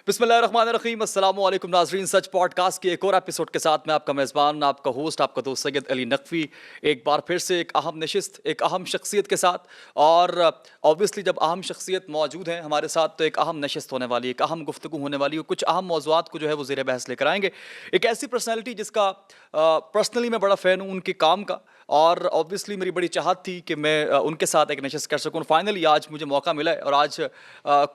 بسم اللہ الرحمن الرحیم. السلام علیکم ناظرین. سچ پوڈ کاسٹ کے ایک اور ایپیسوڈ کے ساتھ میں آپ کا میزبان، آپ کا ہوسٹ، آپ کا دوست سید علی نقوی ایک بار پھر سے ایک اہم نشست، ایک اہم شخصیت کے ساتھ. اور اوبویسلی جب اہم شخصیت موجود ہیں ہمارے ساتھ تو ایک اہم نشست ہونے والی ہے، ایک اہم گفتگو ہونے والی ہے. کچھ اہم موضوعات کو جو ہے وہ زیر بحث لے کر آئیں گے. ایک ایسی پرسنالٹی جس کا پرسنلی میں بڑا فین ہوں ان کے کام کا، اور اوبویسلی میری بڑی چاہت تھی کہ میں ان کے ساتھ ایک نشست کر سکوں. فائنلی آج مجھے موقع ملا ہے، اور آج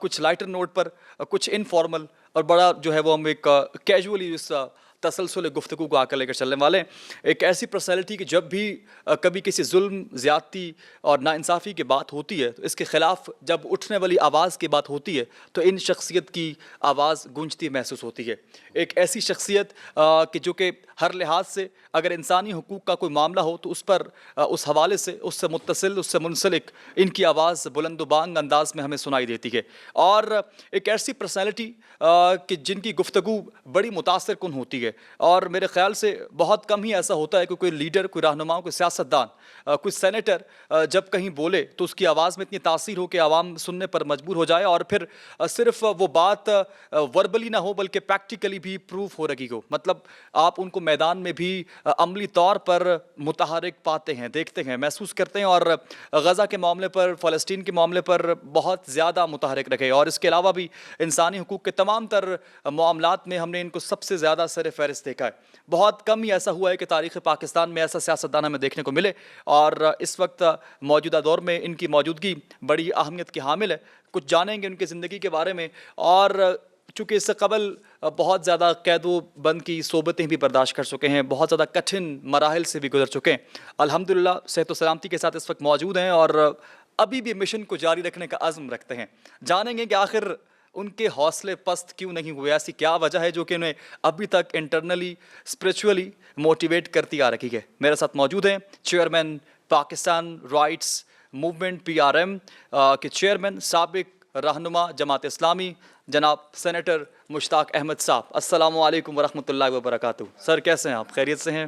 کچھ لائٹر نوٹ پر، کچھ انفارمل اور بڑا جو ہے وہ ہم ایک کیجولی اس تسلسل گفتگو کو آ کر لے کر چلنے والے ہیں. ایک ایسی پرسنالٹی کہ جب بھی کبھی کسی ظلم، زیادتی اور ناانصافی کی بات ہوتی ہے تو اس کے خلاف جب اٹھنے والی آواز کی بات ہوتی ہے تو ان شخصیت کی آواز گونجتی محسوس ہوتی ہے. ایک ایسی شخصیت کہ جو کہ ہر لحاظ سے اگر انسانی حقوق کا کوئی معاملہ ہو تو اس پر اس حوالے سے اس سے متصل، اس سے منسلک ان کی آواز بلند و بانگ انداز میں ہمیں سنائی دیتی ہے. اور ایک ایسی پرسنالٹی کہ جن کی گفتگو بڑی متاثر کن ہوتی ہے. اور میرے خیال سے بہت کم ہی ایسا ہوتا ہے کہ کوئی لیڈر، کوئی رہنما، کوئی سیاستدان، کوئی سینیٹر جب کہیں بولے تو اس کی آواز میں اتنی تاثیر ہو کہ عوام سننے پر مجبور ہو جائے، اور پھر صرف وہ بات وربلی نہ ہو بلکہ پریکٹیکلی بھی پروف ہو رہی ہو. مطلب آپ ان کو میدان میں بھی عملی طور پر متحرک پاتے ہیں، دیکھتے ہیں، محسوس کرتے ہیں. اور غزہ کے معاملے پر، فلسطین کے معاملے پر بہت زیادہ متحرک رکھے. اور اس کے علاوہ بھی انسانی حقوق کے تمام تر معاملات میں ہم نے ان کو سب سے زیادہ سر فہرست دیکھا ہے. بہت کم ہی ایسا ہوا ہے کہ تاریخ پاکستان میں ایسا سیاستدان ہمیں دیکھنے کو ملے، اور اس وقت موجودہ دور میں ان کی موجودگی بڑی اہمیت کی حامل ہے. کچھ جانیں گے ان کی زندگی کے بارے میں. اور چونکہ اس سے قبل بہت زیادہ قید و بند کی صحبتیں بھی برداشت کر چکے ہیں، بہت زیادہ کٹھن مراحل سے بھی گزر چکے ہیں، الحمدللہ صحت و سلامتی کے ساتھ اس وقت موجود ہیں اور ابھی بھی مشن کو جاری رکھنے کا عزم رکھتے ہیں. جانیں گے کہ آخر ان کے حوصلے پست کیوں نہیں ہوئے، ایسی کیا وجہ ہے جو کہ انہیں ابھی تک انٹرنلی اسپرچولی موٹیویٹ کرتی آ رہی ہے. میرے ساتھ موجود ہیں chairman Pakistan rights movement PRM کے چیئرمین، سابق رہنما جماعت اسلامی، جناب سینیٹر مشتاق احمد صاحب. السلام علیکم ورحمۃ اللہ وبرکاتہ. سر کیسے ہیں آپ؟ خیریت سے ہیں؟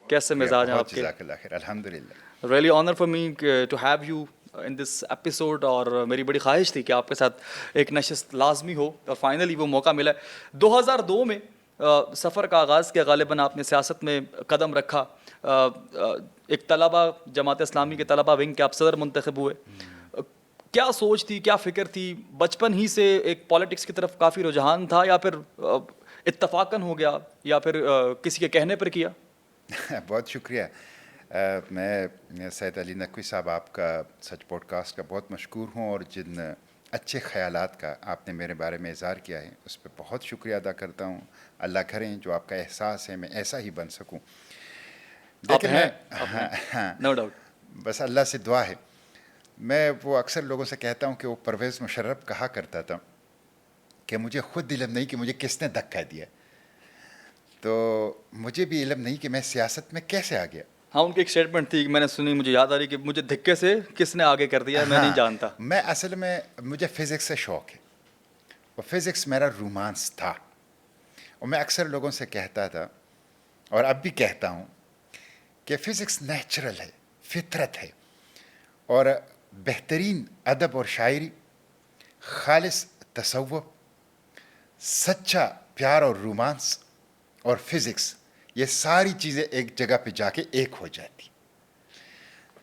کیسے مزاج ہیں آپ کے؟ جزاک اللہ خیر. الحمدللہ. Really honour for me to have you in this episode. اور میری بڑی خواہش تھی کہ آپ کے ساتھ ایک نشست لازمی ہو، اور فائنلی وہ موقع ملا. 2002 میں سفر کا آغاز کیا، غالباً آپ نے سیاست میں قدم رکھا. ایک طلبہ، جماعت اسلامی کے طلبہ ونگ کے آپ صدر منتخب ہوئے. کیا سوچ تھی، کیا فکر تھی؟ بچپن ہی سے ایک پالیٹکس کی طرف کافی رجحان تھا، یا پھر اتفاقاً ہو گیا، یا پھر کسی کے کہنے پر کیا؟ بہت شکریہ. میں سید علی نقوی صاحب آپ کا سچ پوڈ کاسٹ کا بہت مشکور ہوں، اور جن اچھے خیالات کا آپ نے میرے بارے میں اظہار کیا ہے اس پہ بہت شکریہ ادا کرتا ہوں. اللہ کریں جو آپ کا احساس ہے میں ایسا ہی بن سکوں. دیکھیں میں نو ڈاؤٹ، بس اللہ سے دعا ہے. میں وہ اکثر لوگوں سے کہتا ہوں کہ وہ پرویز مشرف کہا کرتا تھا کہ مجھے خود علم نہیں کہ مجھے کس نے دھکا دیا، تو مجھے بھی علم نہیں کہ میں سیاست میں کیسے آ گیا. ہاں ان کی ایک اسٹیٹمنٹ تھی کہ میں نے سنی، مجھے یاد آ رہی کہ مجھے دھکے سے کس نے آگے کر دیا میں نہیں جانتا. میں اصل میں مجھے فزکس سے شوق ہے، اور فزکس میرا رومانس تھا. اور میں اکثر لوگوں سے کہتا تھا اور اب بھی کہتا ہوں کہ فزکس نیچرل ہے، فطرت ہے، اور بہترین ادب اور شاعری، خالص تصوف، سچا پیار اور رومانس اور فزکس، یہ ساری چیزیں ایک جگہ پہ جا کے ایک ہو جاتی.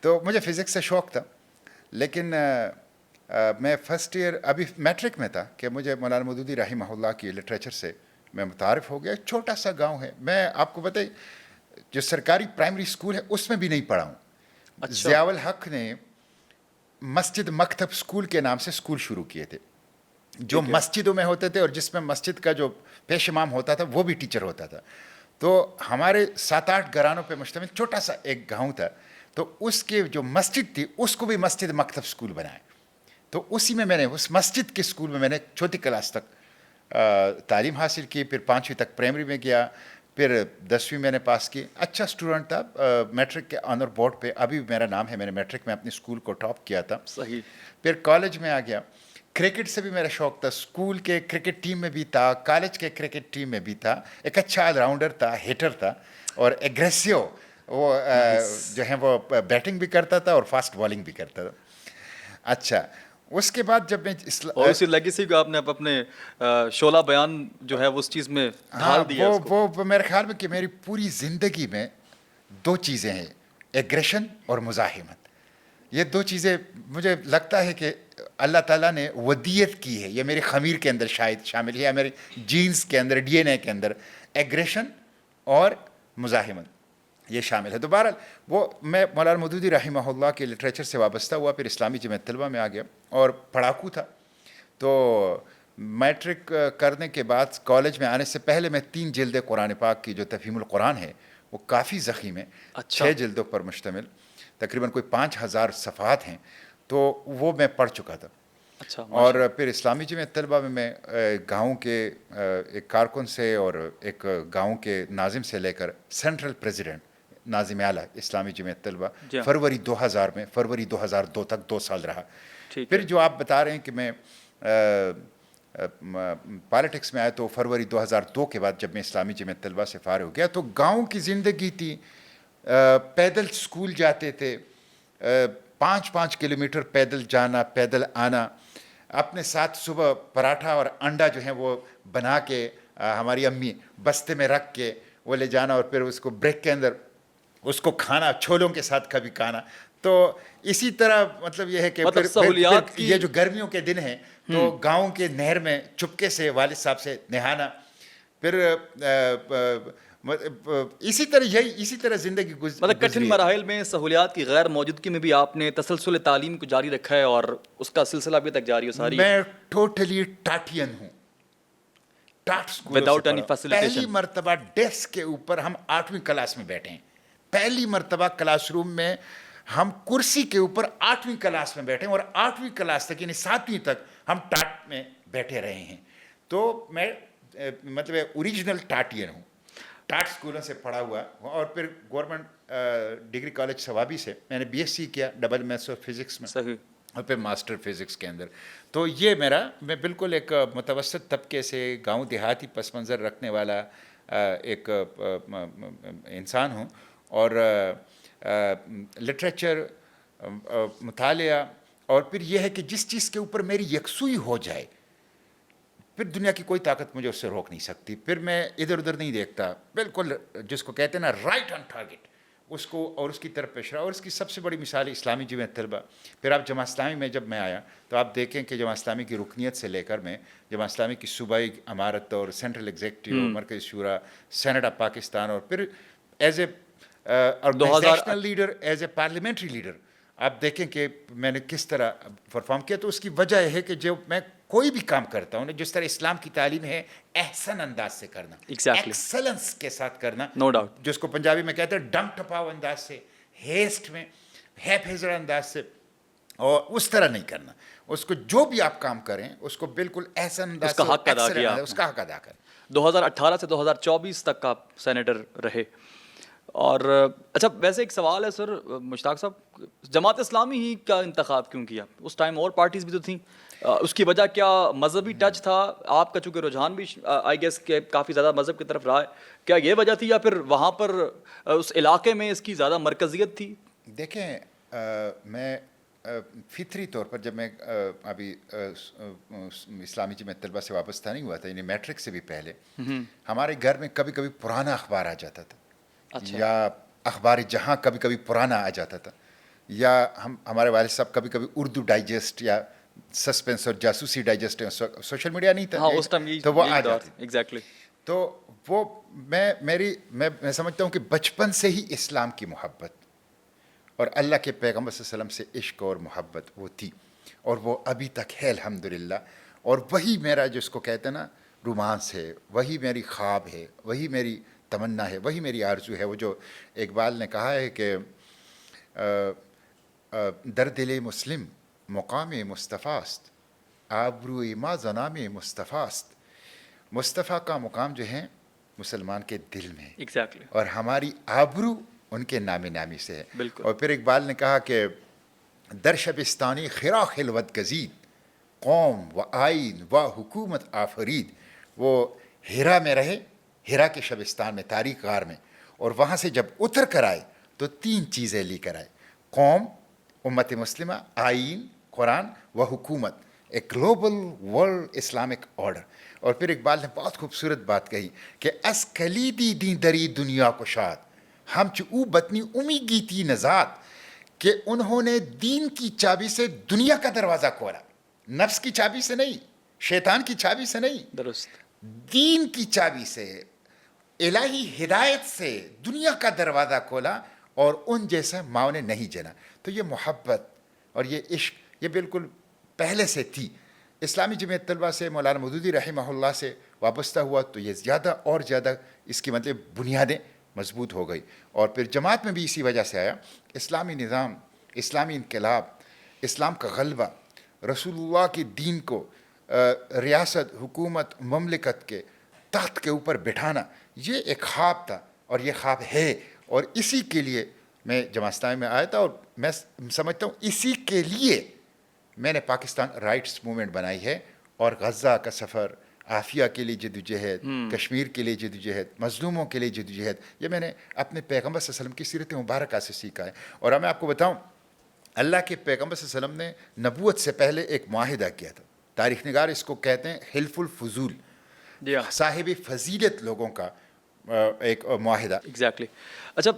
تو مجھے فزکس سے شوق تھا. لیکن میں فرسٹ ایئر ابھی میٹرک میں تھا کہ مجھے مولانا مودودی رحمہ اللہ کی لٹریچر سے میں متعارف ہو گیا. چھوٹا سا گاؤں ہے، میں آپ کو بتائی جو سرکاری پرائمری اسکول ہے اس میں بھی نہیں پڑھا ہوں. ضیاء الحق نے مسجد مکتب اسکول کے نام سے اسکول شروع کیے تھے، جو مسجدوں میں ہوتے تھے، اور جس میں مسجد کا جو پیش امام ہوتا تھا وہ بھی ٹیچر ہوتا تھا. تو ہمارے 7-8 گھرانوں پہ مشتمل چھوٹا سا ایک گاؤں تھا. تو اس کے جو مسجد تھی اس کو بھی مسجد مکتب اسکول بنایا. تو اسی میں نے اس مسجد کے اسکول میں نے چوتھی کلاس تک تعلیم حاصل کی. پھر 5ویں تک پرائمری میں گیا، پھر 10ویں میں نے پاس کی. اچھا اسٹوڈنٹ تھا. میٹرک کے آنر بورڈ پہ ابھی میرا نام ہے، میں نے میٹرک میں اپنے اسکول کو ٹاپ کیا تھا. صحیح. پھر کالج میں آ گیا. کرکٹ سے بھی میرا شوق تھا، اسکول کے کرکٹ ٹیم میں بھی تھا، کالج کے کرکٹ ٹیم میں بھی تھا. ایک اچھا آل راؤنڈر تھا، ہیٹر تھا، اور ایگریسو. وہ جو ہے وہ بیٹنگ بھی کرتا تھا اور فاسٹ بالنگ بھی کرتا تھا. اچھا اس کے بعد جب میں اور اسی لیگیسی کو آپ نے اپنے شعلہ بیان جو ہے اس چیز میں ڈھال دیا اس کو. وہ میرے خیال میں کہ میری پوری زندگی میں دو چیزیں ہیں, ایگریشن اور مزاحمت. یہ دو چیزیں مجھے لگتا ہے کہ اللہ تعالیٰ نے ودیت کی ہے, یہ میری خمیر کے اندر شاید شامل ہے, یا میرے جینز کے اندر, ڈی این اے کے اندر ایگریشن اور مزاحمت یہ شامل ہے. تو بہرحال وہ میں مولانا مودودی رحمہ اللہ کے لٹریچر سے وابستہ ہوا, پھر اسلامی جمعیت طلبہ میں آ گیا اور پڑھاکو تھا. تو میٹرک کرنے کے بعد کالج میں آنے سے پہلے میں 3 جلدیں قرآن پاک کی جو تفہیم القرآن ہے وہ کافی ضخیم ہے, 6 جلدوں پر مشتمل, تقریباً کوئی 5000 صفحات ہیں, تو وہ میں پڑھ چکا تھا. اور پھر اسلامی جمعیت طلبہ میں گاؤں کے ایک کارکن سے اور ایک گاؤں کے ناظم سے لے کر سینٹرل پریزیڈنٹ ناظم اعلیٰ اسلامی جمعیت طلبہ فروری 2000 میں فروری 2002 تک 2 سال رہا. پھر جو آپ بتا رہے ہیں کہ میں پالیٹکس میں آیا تو فروری 2002 کے بعد جب میں اسلامی جمعیت طلبہ سے فارغ ہو گیا تو گاؤں کی زندگی تھی, پیدل اسکول جاتے تھے, 5-5 کلومیٹر پیدل جانا پیدل آنا, اپنے ساتھ صبح پراٹھا اور انڈا جو ہیں وہ بنا کے ہماری امی بستے میں رکھ کے وہ لے جانا, اور پھر اس کو بریک کے اندر اس کو کھانا, چھولوں کے ساتھ کبھی کھانا. تو اسی طرح مطلب یہ ہے کہ پھر یہ جو گرمیوں کے دن ہیں تو گاؤں کے نہر میں چپکے سے والد صاحب سے نہانا, پھر اسی طرح زندگی مطلب کٹھن مراحل میں سہولیات کی غیر موجودگی میں بھی آپ نے تسلسل تعلیم کو جاری رکھا ہے اور اس کا سلسلہ ابھی تک جاری ہے ساری. میں ٹوٹلی ٹاٹین ہوں, ٹاٹ اسکولوں سے پڑھا. پہلی مرتبہ ڈیسک کے اوپر ہم 8ویں کلاس میں بیٹھے ہیں, پہلی مرتبہ کلاس روم میں ہم کرسی کے اوپر 8ویں کلاس میں بیٹھے ہیں, اور 8ویں کلاس تک یعنی 7ویں تک ہم ٹاٹ میں بیٹھے رہے ہیں. تو میں مطلب اوریجنل ٹاٹین ہوں, ٹاٹ اسکولوں سے پڑھا ہوا. اور پھر گورنمنٹ ڈگری کالج ثوابی سے میں نے بی ایس سی کیا ڈبل میتھس اور فزکس میں, اور پھر ماسٹر فزکس کے اندر. تو یہ میں بالکل ایک متوسط طبقے سے گاؤں دیہاتی پس منظر رکھنے والا ایک انسان ہوں, اور لٹریچر مطالعہ, اور پھر یہ ہے کہ جس چیز کے اوپر میری یکسوئی ہو جائے پھر دنیا کی کوئی طاقت مجھے اس سے روک نہیں سکتی. پھر میں ادھر ادھر نہیں دیکھتا, بالکل جس کو کہتے ہیں نا رائٹ آن ٹارگیٹ, اس کو اور اس کی طرف پیش رہا. اور اس کی سب سے بڑی مثال اسلامی جمعیت طلبہ. پھر آپ جماعت اسلامی میں جب میں آیا تو آپ دیکھیں کہ جماعت اسلامی کی رکنیت سے لے کر میں جماعت اسلامی کی صوبائی امارت اور سینٹرل ایگزیکٹو, مرکزی شورا, سینٹ آف پاکستان, اور پھر as a organisational leader, as a parliamentary leader آپ دیکھیں کہ میں نے کس طرح پرفارم کیا. تو اس کی وجہ یہ ہے کہ جو میں کوئی بھی کام کرتا ہوں جس طرح اسلام کی تعلیم ہے احسن انداز سے کرنا, ایکسلنس کے ساتھ کرنا, نو ڈاؤٹ, جس کو پنجابی میں کہتے ہیں ڈم ٹپاؤ انداز سے, ہیسٹ میں, ہے پھیزڑا انداز سے, اور اس طرح نہیں کرنا. اس کو جو بھی آپ کام کریں اس کو بالکل احسن انداز سے, اس کا حق ادا کریں. 2018 سے 2024 تک آپ سینیٹر رہے. اور اچھا ویسے ایک سوال ہے سر مشتاق صاحب, جماعت اسلامی ہی کا انتخاب کیوں کیا؟ اس ٹائم اور پارٹیز بھی تو تھیں, اس کی وجہ کیا مذہبی ٹچ تھا آپ کا؟ چونکہ رجحان بھی آئی گیس کہ کافی زیادہ مذہب کی طرف رہا ہے, کیا یہ وجہ تھی, یا پھر وہاں پر اس علاقے میں اس کی زیادہ مرکزیت تھی؟ دیکھیں میں فطری طور پر جب میں ابھی اسلامی جمعیت طلبہ سے وابستہ نہیں ہوا تھا, یعنی میٹرک سے بھی پہلے, ہمارے گھر میں کبھی کبھی پرانا اخبار آ جاتا تھا, یا اخبار جہاں کبھی کبھی پرانا آ جاتا تھا, یا ہمارے والد صاحب کبھی کبھی اردو ڈائجسٹ یا سسپینس اور جاسوسی ڈائجسٹ, سوشل میڈیا نہیں تھا تو وہ آ جاتے. ایگزیکٹلی. تو وہ میں سمجھتا ہوں کہ بچپن سے ہی اسلام کی محبت اور اللہ کے پیغمبر صلی اللہ علیہ وسلم سے عشق اور محبت وہ تھی, اور وہ ابھی تک ہے الحمدللہ. اور وہی میرا جس کو کہتے ہیں نا رومانس ہے, وہی میری خواب ہے, وہی میری تمنا ہے, وہی میری آرزو ہے. وہ جو اقبال نے کہا ہے کہ در دل مسلم مقام مصطفیٰ است, آبروئے ما زنام مصطفیٰ است. مصطفیٰ کا مقام جو ہے مسلمان کے دل میں ہے, exactly. اور ہماری آبرو ان کے نام نامی سے ہے. بالکل. اور پھر اقبال نے کہا کہ در شبستانی خرا خلوت گزید, قوم و آئین و حکومت آفرید. وہ ہیرا میں رہے, ہیرا کے شبستان میں, تاریخ غار میں, اور وہاں سے جب اتر کر آئے تو 3 چیزیں لے کر آئے, قوم, امت مسلمہ, آئین قرآن و حکومت، a global world Islamic order. اور پھر اقبال نے بہت خوبصورت بات کہی کہ اس کلیدی دین دری دنیا کو شاد ہم او بطنی امی گیتی نزاد، کہ انہوں نے دین کی چابی سے دنیا کا دروازہ کھولا، نفس کی چابی سے نہیں، شیطان کی چابی سے نہیں، درست. دین کی چابی سے، الہی ہدایت سے دنیا کا دروازہ کھولا، اور ان جیسا ماؤں نے نہیں جنا. تو یہ محبت اور یہ عشق یہ بالکل پہلے سے تھی. اسلامی جمعیت طلبہ سے مولانا مودودی رحمہ اللہ سے وابستہ ہوا تو یہ زیادہ اور زیادہ اس کی مطلب بنیادیں مضبوط ہو گئی. اور پھر جماعت میں بھی اسی وجہ سے آیا. اسلامی نظام، اسلامی انقلاب، اسلام کا غلبہ، رسول اللہ کے دین کو ریاست، حکومت، مملکت کے تخت کے اوپر بٹھانا، یہ ایک خواب تھا اور یہ خواب ہے. اور اسی کے لیے میں جماعت اسلامی میں آیا تھا، اور میں سمجھتا ہوں اسی کے لیے میں نے پاکستان رائٹس موومنٹ بنائی ہے. اور غزہ کا سفر، عافیہ کے لیے جدوجہد، کشمیر کے لیے جدوجہد، مظلوموں کے لیے جدوجہد، یہ میں نے اپنے پیغمبر صلی اللہ علیہ وسلم کی سیرت مبارکہ سے سیکھا ہے. اور میں آپ کو بتاؤں، اللہ کے پیغمبر صلی اللہ علیہ وسلم نے نبوت سے پہلے ایک معاہدہ کیا تھا. تاریخ نگار اس کو کہتے ہیں حلف الفضول، جی ہاں، صاحب فضیلت لوگوں کا ایک معاہدہ. ایگزیکٹلی. اچھا،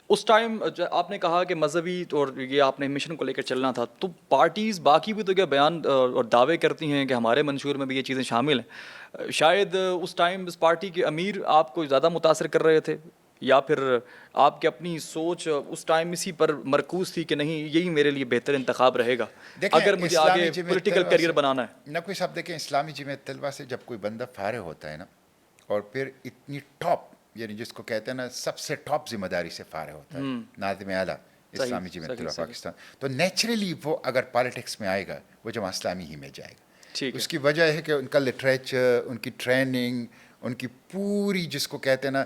اس ٹائم آپ نے کہا کہ مذہبی اور یہ آپ نے مشن کو لے کر چلنا تھا، تو پارٹیز باقی بھی تو کیا بیان اور دعوے کرتی ہیں کہ ہمارے منشور میں بھی یہ چیزیں شامل ہیں. شاید اس ٹائم اس پارٹی کے امیر آپ کو زیادہ متاثر کر رہے تھے، یا پھر آپ کی اپنی سوچ اس ٹائم اسی پر مرکوز تھی کہ نہیں یہی میرے لیے بہتر انتخاب رہے گا اگر مجھے آگے پولیٹیکل کیریئر بنانا ہے. نہ کوئی صاحب دیکھیں، اسلامی جمعیت طلبہ سے جب کوئی بندہ فارغ ہوتا ہے نا، اور پھر اتنی ٹاپ، یعنی جس کو کہتے ہیں نا سب سے ٹاپ ذمہ داری سے فارغ ہوتا ہے، ناظم اعلیٰ اسلامی جمعیت طلبہ پاکستان، تو نیچرلی وہ اگر پالیٹکس میں آئے گا وہ جماعت اسلامی ہی میں جائے گا. اس کی وجہ ہے کہ ان کا لٹریچر، ان کی ٹریننگ، ان کی پوری جس کو کہتے ہیں نا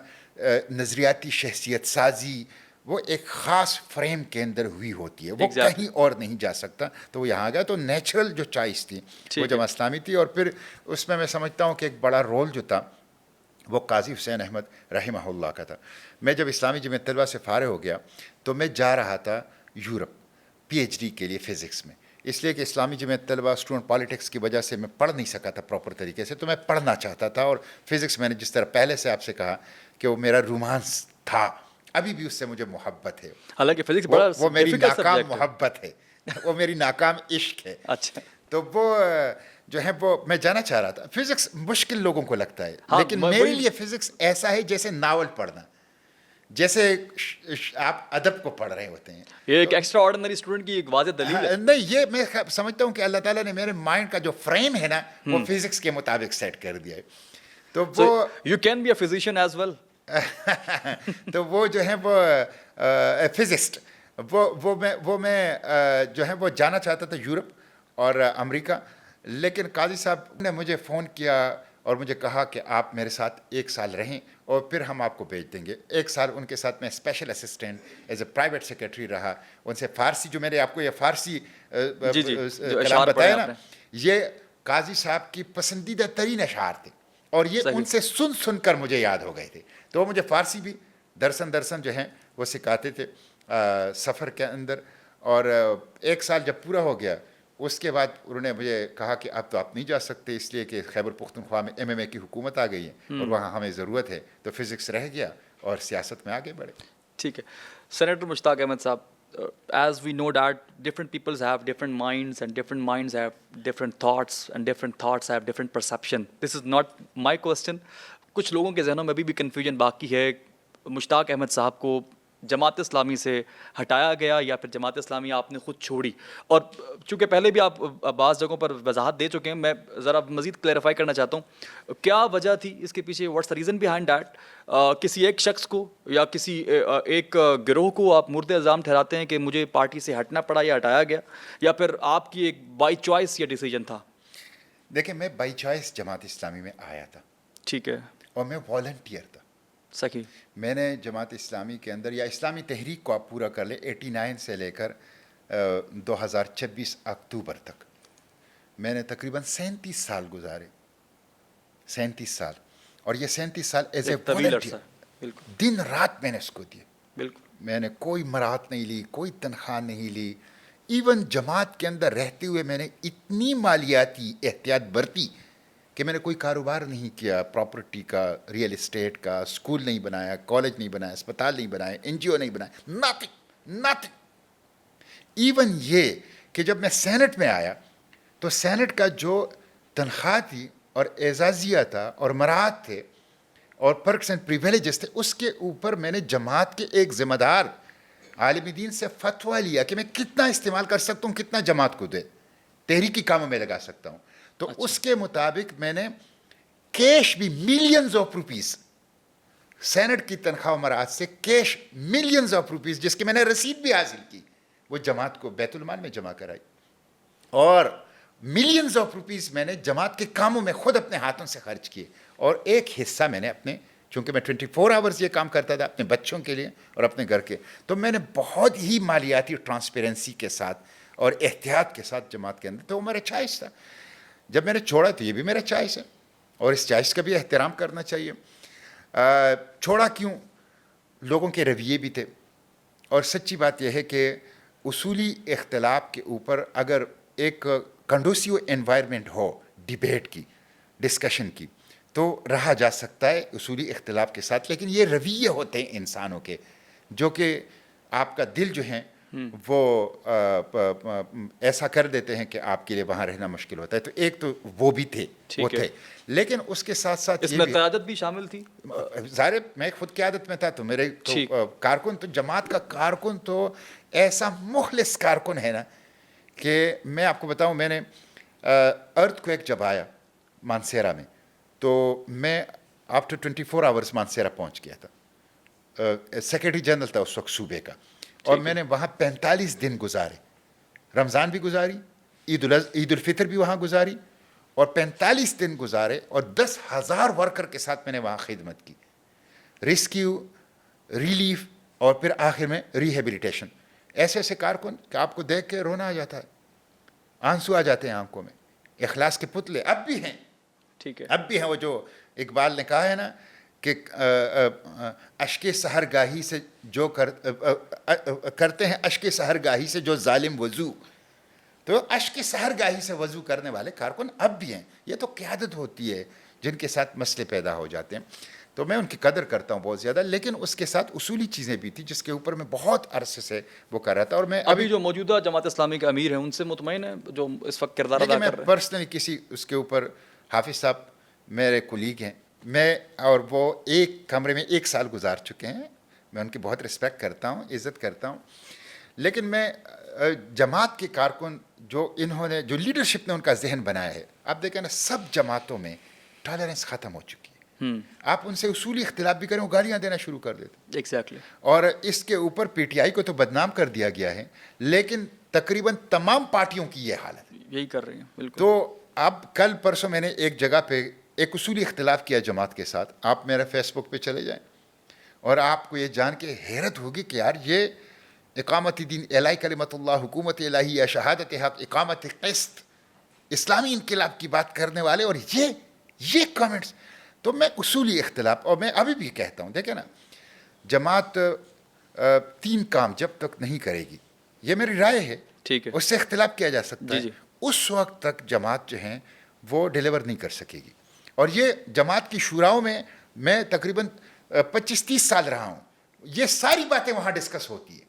نظریاتی شخصیت سازی، وہ ایک خاص فریم کے اندر ہوئی ہوتی ہے، وہ کہیں اور نہیں جا سکتا. تو وہ یہاں گیا، تو نیچرل جو چوائس تھی وہ جماعت اسلامی تھی. اور پھر اس میں سمجھتا ہوں کہ ایک بڑا رول جو تھا وہ قاضی حسین احمد رحمہ اللہ کا تھا. میں جب اسلامی جمعیت طلبہ سے فارغ ہو گیا تو میں جا رہا تھا یورپ پی ایچ ڈی کے لیے فزکس میں، اس لیے کہ اسلامی جمعیت طلبہ اسٹوڈنٹ پالیٹکس کی وجہ سے میں پڑھ نہیں سکا تھا پراپر طریقے سے، تو میں پڑھنا چاہتا تھا. اور فزکس میں نے جس طرح پہلے سے آپ سے کہا کہ وہ میرا رومانس تھا، ابھی بھی اس سے مجھے محبت ہے. حالانکہ فزکس بڑا وہ میری ناکام محبت ہے، وہ میری ناکام عشق ہے. اچھا، تو وہ جو ہے وہ میں جانا چاہ رہا تھا. فزکس مشکل لوگوں کو لگتا ہے، لیکن میرے لیے فزکس ایسا ہے جیسے ناول پڑھنا، جیسے آپ ادب کو پڑھ رہے ہوتے ہیں. یہ ایک ایکسٹرا آرڈنری اسٹوڈنٹ کی ایک واضح دلیل ہے. نہیں، یہ میں سمجھتا ہوں کہ اللہ تعالیٰ نے میرے مائنڈ کا جو فریم ہے نا وہ فزکس کے مطابق سیٹ کر دیا ہے. تو وہ you can be a physician as well. تو وہ جو ہے وہ فزسٹ، وہ میں جو ہے وہ جانا چاہتا تھا یورپ اور امریکہ. لیکن قاضی صاحب نے مجھے فون کیا اور مجھے کہا کہ آپ میرے ساتھ 1 سال رہیں اور پھر ہم آپ کو بھیج دیں گے. 1 سال ان کے ساتھ میں special assistant as a private secretary رہا. ان سے فارسی، جو میں نے آپ کو یہ فارسی کلام بتایا نا، یہ قاضی صاحب کی پسندیدہ ترین اشعار تھے، اور یہ ان سے سن کر مجھے یاد ہو گئے تھے. تو وہ مجھے فارسی بھی درسن جو ہیں وہ سکھاتے تھے سفر کے اندر. اور 1 سال جب پورا ہو گیا اس کے بعد انہوں نے مجھے کہا کہ اب تو آپ نہیں جا سکتے، اس لیے کہ خیبر پختونخوا میں MMA کی حکومت آ گئی ہے اور وہاں ہمیں ضرورت ہے. تو فزکس رہ گیا اور سیاست میں آگے بڑھے. ٹھیک ہے. سینیٹر مشتاق احمد صاحب، as we know that different peoples have different minds and different minds have different thoughts and different thoughts have different perception. This is not my question. کچھ لوگوں کے ذہنوں میں ابھی بھی کنفیوژن باقی ہے. مشتاق احمد صاحب کو جماعت اسلامی سے ہٹایا گیا یا پھر جماعت اسلامی آپ نے خود چھوڑی؟ اور چونکہ پہلے بھی آپ بعض جگہوں پر وضاحت دے چکے ہیں، میں ذرا مزید کلیریفائی کرنا چاہتا ہوں کیا وجہ تھی اس کے پیچھے، what's the reason behind that? کسی ایک شخص کو یا کسی ایک گروہ کو آپ مورد الزام ٹھہراتے ہیں کہ مجھے پارٹی سے ہٹنا پڑا یا ہٹایا گیا، یا پھر آپ کی ایک بائی چوائس یہ ڈیسیجن تھا؟ دیکھیں، میں بائی چوائس جماعت اسلامی میں آیا تھا. ٹھیک ہے. اور میں والنٹیئر تھا. صحیح. میں نے جماعت اسلامی کے اندر، یا اسلامی تحریک کو آپ پورا کر لیں، 89 سے لے کر 2026 اکتوبر تک میں نے تقریباً 37 سال گزارے. 37 سال. اور یہ 37 سال ایز اے والنٹیئر دن رات میں نے اس کو دیے. بالکل. میں نے کوئی مراحت نہیں لی، کوئی تنخواہ نہیں لی. ایون جماعت کے اندر رہتے ہوئے میں نے اتنی مالیاتی احتیاط برتی کہ میں نے کوئی کاروبار نہیں کیا، پراپرٹی کا، ریئل اسٹیٹ کا، اسکول نہیں بنایا، کالج نہیں بنایا، اسپتال نہیں بنایا، این جی او نہیں بنایا، ناتھنگ. ایون یہ کہ جب میں سینٹ میں آیا تو سینٹ کا جو تنخواہ تھی اور اعزازیہ تھا اور مراعات تھے اور پرکس اینڈ پریویلیجز تھے، اس کے اوپر میں نے جماعت کے ایک ذمہ دار عالم دین سے فتویٰ لیا کہ میں کتنا استعمال کر سکتا ہوں، کتنا جماعت کو دے، تحریکی کاموں میں لگا سکتا ہوں. تو اس کے مطابق میں نے کیش بھی ملینز آف روپیز، سینٹ کی تنخواہ و مراعات سے کیش ملینز آف روپیز، جس کی میں نے رسید بھی حاصل کی، وہ جماعت کو بیت المال میں جمع کرائی. اور ملینز آف روپیز میں نے جماعت کے کاموں میں خود اپنے ہاتھوں سے خرچ کیے. اور ایک حصہ میں نے اپنے، چونکہ میں 24 آورز یہ کام کرتا تھا اپنے بچوں کے لیے اور اپنے گھر کے، تو میں نے بہت ہی مالیاتی ٹرانسپیرنسی کے ساتھ اور احتیاط کے ساتھ جماعت کے اندر، تو وہ میرا چوائس تھا. جب میں نے چھوڑا تو یہ بھی میرا چوائس ہے اور اس چوائس کا بھی احترام کرنا چاہیے. چھوڑا کیوں؟ لوگوں کے رویے بھی تھے، اور سچی بات یہ ہے کہ اصولی اختلاف کے اوپر اگر ایک کنڈوسیو انوائرمنٹ ہو ڈیبیٹ کی، ڈسکشن کی، تو رہا جا سکتا ہے اصولی اختلاف کے ساتھ. لیکن یہ رویے ہوتے ہیں انسانوں کے جو کہ آپ کا دل جو ہے وہ ایسا کر دیتے ہیں کہ آپ کے لیے وہاں رہنا مشکل ہوتا ہے. تو ایک تو وہ بھی تھے، وہ تھے، لیکن اس کے ساتھ ساتھ اس میں قیادت بھی شامل تھی. ظاہر میں خود قیادت میں تھا، تو میرے کارکن، تو جماعت کا کارکن تو ایسا مخلص کارکن ہے نا کہ میں آپ کو بتاؤں، میں نے ارتھ کویک جب آیا مانسیرا میں، تو میں آفٹر 24 آورس مانسیرا پہنچ گیا تھا. سیکرٹری جنرل تھا اس وقت صوبے کا، اور میں نے وہاں 45 دن گزارے، رمضان بھی گزاری، عید الفطر بھی وہاں گزاری، اور 45 دن گزارے، اور 10,000 ورکر کے ساتھ میں نے وہاں خدمت کی، ریسکیو، ریلیف، اور پھر آخر میں ریہیبلیٹیشن. ایسے ایسے کارکن کہ آپ کو دیکھ کے رونا آ جاتا ہے، آنسو آ جاتے ہیں آنکھوں میں. اخلاص کے پتلے اب بھی ہیں، ٹھیک ہے، اب بھی ہیں. وہ جو اقبال نے کہا ہے نا کہ اشک سحر گاہی سے جو کرتے ہیں، اشک سحر گاہی سے جو ظالم وضو، تو اشک سحر گاہی سے وضو کرنے والے کارکن اب بھی ہیں. یہ تو قیادت ہوتی ہے جن کے ساتھ مسئلے پیدا ہو جاتے ہیں، تو میں ان کی قدر کرتا ہوں بہت زیادہ. لیکن اس کے ساتھ اصولی چیزیں بھی تھیں جس کے اوپر میں بہت عرصے سے وہ کر رہا تھا. اور میں ابھی جو موجودہ جماعت اسلامی کے امیر ہیں ان سے مطمئن ہیں جو اس وقت کردار ادا میں کر رہے ہیں؟ پرسنلی کسی اس کے اوپر، حافظ صاحب میرے کولیگ ہیں، میں اور وہ ایک کمرے میں 1 سال گزار چکے ہیں، میں ان کی بہت رسپیکٹ کرتا ہوں، عزت کرتا ہوں. لیکن میں جماعت کے کارکن جو انہوں نے، جو لیڈرشپ نے ان کا ذہن بنایا ہے، آپ دیکھیں نا سب جماعتوں میں ٹالرنس ختم ہو چکی ہے. آپ ان سے اصولی اختلاف بھی کریں، وہ گالیاں دینا شروع کر دیتے. ایگزیکٹلی. اور اس کے اوپر پی ٹی آئی کو تو بدنام کر دیا گیا ہے، لیکن تقریباً تمام پارٹیوں کی یہ حالت ہے. یہی کر رہی ہیں بالکل. تو اب کل پرسوں میں نے ایک جگہ پہ ایک اصولی اختلاف کیا جماعت کے ساتھ. آپ میرا فیس بک پہ چلے جائیں اور آپ کو یہ جان کے حیرت ہوگی کہ یار یہ اقامت دین، اعلائی کلمت اللہ، حکومت الہیہ، شہادت حق، اقامت قسط، اسلامی انقلاب کی بات کرنے والے، اور یہ کامنٹس. تو میں اصولی اختلاف، اور میں ابھی بھی کہتا ہوں، دیکھیں نا جماعت 3 کام جب تک نہیں کرے گی، یہ میری رائے ہے، ٹھیک ہے، اس سے اختلاف کیا جا سکتا ہے، جی. اس وقت تک جماعت جو ہیں وہ ڈیلیور نہیں کر سکے گی. اور یہ جماعت کی شوراؤں میں تقریباً 25-30 سال رہا ہوں، یہ ساری باتیں وہاں ڈسکس ہوتی ہے.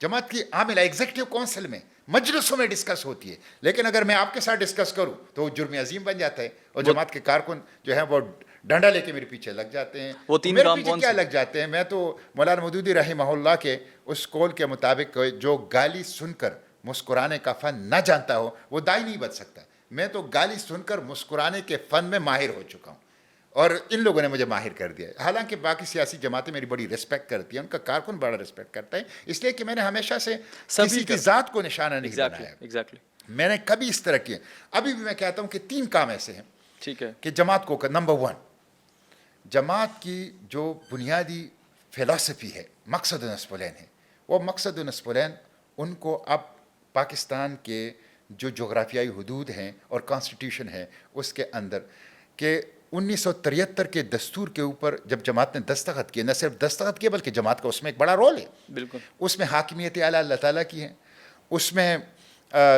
جماعت کی عاملہ ایگزیکٹو کونسل میں، مجلسوں میں ڈسکس ہوتی ہے. لیکن اگر میں آپ کے ساتھ ڈسکس کروں تو وہ جرم عظیم بن جاتا ہے، اور جماعت کے کارکن جو ہیں وہ ڈنڈا لے کے میرے پیچھے لگ جاتے ہیں. وہ 3 میرے کام پیچھے کون کیا سے؟ لگ جاتے ہیں؟ میں تو مولانا مودودی رحمہ اللہ کے اس قول کے مطابق، جو گالی سن کر مسکرانے کا فن نہ جانتا ہو وہ دائی نہیں بن سکتا. میں تو گالی سن کر مسکرانے کے فن میں ماہر ہو چکا ہوں، اور ان لوگوں نے مجھے ماہر کر دیا ہے. حالانکہ باقی سیاسی جماعتیں میری بڑی رسپیکٹ کرتی ہیں، ان کا کارکن بڑا رسپیکٹ کرتا ہے، اس لیے کہ میں نے ہمیشہ سے کسی کی ذات کو نشانہ نہیں بنایا. ایگزیکٹلی. میں نے کبھی اس طرح کیا. ابھی بھی میں کہتا ہوں کہ 3 کام ایسے ہیں، ٹھیک ہے، کہ جماعت کو، نمبر 1، جماعت کی جو بنیادی فلسفی ہے، مقصد و نصب ہے، وہ مقصد و نصب ان کو اب پاکستان کے جو جغرافیائی حدود ہیں اور کانسٹیٹیوشن ہے اس کے اندر، کہ 1973 کے دستور کے اوپر جب جماعت نے دستخط کیے، نہ صرف دستخط کیے بلکہ جماعت کا اس میں ایک بڑا رول ہے. بالکل. اس میں حاکمیت اعلیٰ اللہ تعالیٰ کی ہے، اس میں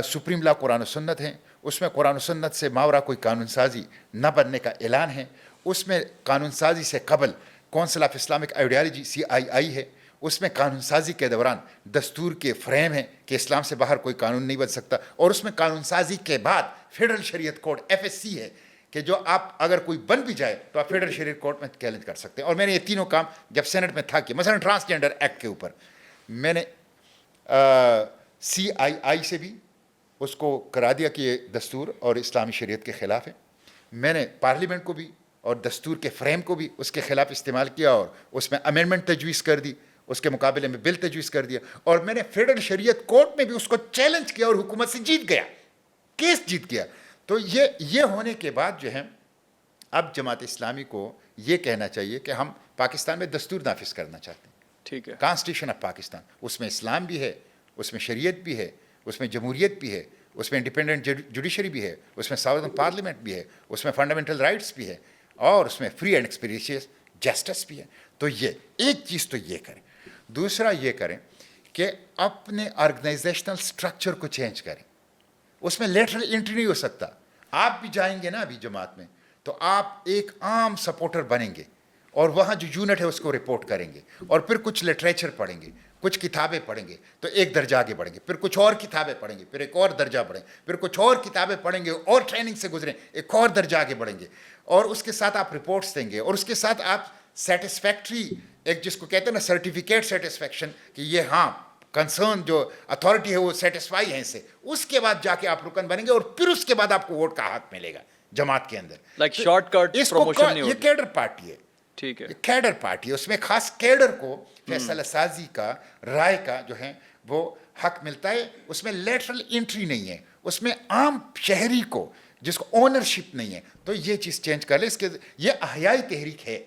سپریم لا قرآن و سنت ہیں, اس میں قرآن و سنت سے ماورا کوئی قانون سازی نہ بننے کا اعلان ہے, اس میں قانون سازی سے قبل council of Islamic ideology CII ہے, اس میں قانون سازی کے دوران دستور کے فریم ہے کہ اسلام سے باہر کوئی قانون نہیں بن سکتا, اور اس میں قانون سازی کے بعد فیڈرل شریعت کوڈ FSC ہے کہ جو آپ اگر کوئی بن بھی جائے تو آپ فیڈرل شریعت کورٹ میں چیلنج کر سکتے ہیں. اور میں نے یہ تینوں کام جب سینٹ میں تھا کہ مثلا ٹرانسجینڈر ایکٹ کے اوپر میں نے CII سے بھی اس کو کرا دیا کہ یہ دستور اور اسلامی شریعت کے خلاف ہے. میں نے پارلیمنٹ کو بھی اور دستور کے فریم کو بھی اس کے خلاف استعمال کیا اور اس میں امینڈمنٹ تجویز کر دی, اس کے مقابلے میں بل تجویز کر دیا, اور میں نے فیڈرل شریعت کورٹ میں بھی اس کو چیلنج کیا اور حکومت سے جیت گیا, کیس جیت گیا. تو یہ ہونے کے بعد جو ہے اب جماعت اسلامی کو یہ کہنا چاہیے کہ ہم پاکستان میں دستور نافذ کرنا چاہتے ہیں, ٹھیک ہے, کانسٹیٹیوشن آف پاکستان, اس میں اسلام بھی ہے, اس میں شریعت بھی ہے, اس میں جمہوریت بھی ہے, اس میں انڈیپینڈنٹ جوڈیشری بھی ہے, اس میں ساورن پارلیمنٹ بھی ہے, اس میں فنڈامنٹل رائٹس بھی ہے, اور اس میں فری اینڈ ایکسپیریشیس جسٹس بھی ہے. تو یہ ایک چیز تو یہ کریں. دوسرا یہ کریں کہ اپنے آرگنائزیشنل اسٹرکچر کو چینج کریں. اس میں لیٹرل انٹری نہیں ہو سکتا. آپ بھی جائیں گے نا ابھی جماعت میں تو آپ ایک عام سپورٹر بنیں گے اور وہاں جو یونٹ ہے اس کو رپورٹ کریں گے, اور پھر کچھ لٹریچر پڑھیں گے, کچھ کتابیں پڑھیں گے تو ایک درجہ آگے بڑھیں گے, پھر کچھ اور کتابیں پڑھیں گے, پھر ایک اور درجہ بڑھیں, پھر کچھ اور کتابیں پڑھیں گے اور ٹریننگ سے گزریں, ایک اور درجہ آگے بڑھیں گے, اور اس کے ساتھ آپ رپورٹس دیں گے, اور اس کے ساتھ آپ سیٹسفیکٹری ایک جس کو کہتے ہیں نا سرٹیفکیٹ سیٹسفیکشن کہ یہ ہاں کنسرن جو اتھارٹی ہے وہ سیٹسفائی ہے اس سے, اس کے بعد جا کے آپ رکن بنیں گے, اور پھر اس کے بعد آپ کو ووٹ کا حق ملے گا جماعت کے اندر. لائک شارٹ کٹ اس کو پروموشن نہیں یہ ہوگی. کیڈر پارٹی ہے, ٹھیک ہے, یہ کیڈر پارٹی ہے, اس میں خاص کیڈر کو فیصلہ سازی کا رائے کا جو ہے وہ حق ملتا ہے. اس میں لیٹرل انٹری نہیں ہے, اس میں عام شہری کو جس کو اونرشپ نہیں ہے. تو یہ چیز چینج کر لے. اس کے یہ احیائی تحریک ہے,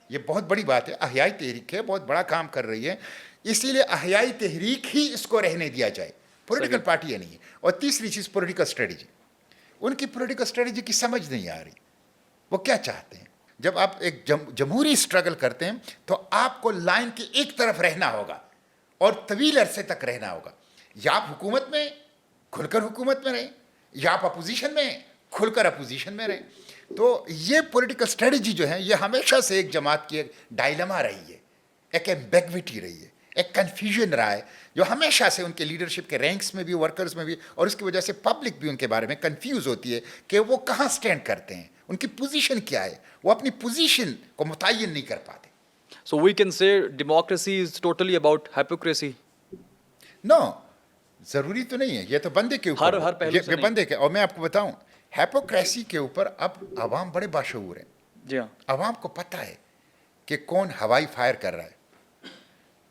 یہ بہت بڑی بات ہے, احیائی تحریک ہے, بہت بڑا کام کر رہی ہے, اسی لیے احیائی تحریک ہی اس کو رہنے دیا جائے, پولیٹیکل پارٹی ہے نہیں ہے. اور تیسری چیز پولیٹیکل اسٹریٹجی, ان کی پولیٹیکل اسٹریٹجی کی سمجھ نہیں آ رہی, وہ کیا چاہتے ہیں. جب آپ ایک جمہوری اسٹرگل کرتے ہیں تو آپ کو لائن کی ایک طرف رہنا ہوگا اور طویل عرصے تک رہنا ہوگا. یا آپ حکومت میں کھل کر حکومت میں رہیں, یا آپ اپوزیشن میں کھل کر اپوزیشن میں رہیں. تو یہ پولیٹیکل اسٹریٹجی جو ہے یہ ہمیشہ سے ایک جماعت کی ایک ڈائلما رہی ہے, ایک ایمبیگوٹی رہی ہے, ایک کنفیوژن رہا ہے, جو ہمیشہ سے ان کے لیڈرشپ کے رینکس میں بھی, ورکرز میں بھی, اور اس کی وجہ سے پبلک بھی ان کے بارے میں کنفیوز ہوتی ہے کہ وہ کہاں سٹینڈ کرتے ہیں, ان کی پوزیشن کیا ہے, وہ اپنی پوزیشن کو متعین نہیں کر پاتے. So we can say democracy is totally about hypocrisy. No, ضروری تو نہیں ہے, یہ تو بندے کے اوپر, ہر پہلو سے یہ بندے کے. اور میں آپ کو بتاؤں ہیپوکریسی کے اوپر اب عوام بڑے باشعور ہیں. جی ہاں, عوام کو پتہ ہے کہ کون ہوائی فائر کر رہا ہے,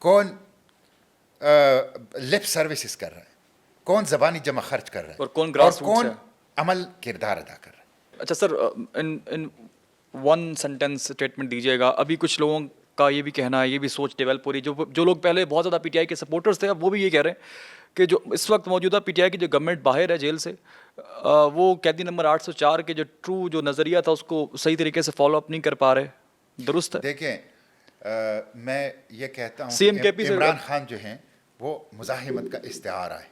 کون لپ سروسز کر رہا ہے, کون زبانی جمع خرچ کر رہا ہے, اور کون گراس روٹس کون ہے. عمل کردار ادا کر رہا ہے. اچھا سر, ان ون سینٹینس اسٹیٹمنٹ دیجیے گا. ابھی کچھ لوگوں کا یہ بھی کہنا ہے, یہ بھی سوچ ڈیولپ ہو رہی ہے, جو لوگ پہلے بہت زیادہ PTI کے سپورٹرز تھے, اب وہ بھی یہ کہہ رہے ہیں کہ جو اس وقت موجودہ PTI کی جو گورنمنٹ باہر ہے جیل سے, وہ قیدی نمبر 804 کے جو ٹرو جو نظریہ تھا اس کو صحیح طریقے سے فالو اپ نہیں کر پا رہے. درست ہے؟ دیکھیں, میں یہ کہتا ہوں CMKP سے عمران خان جو ہیں وہ مزاحمت کا استعارہ ہے,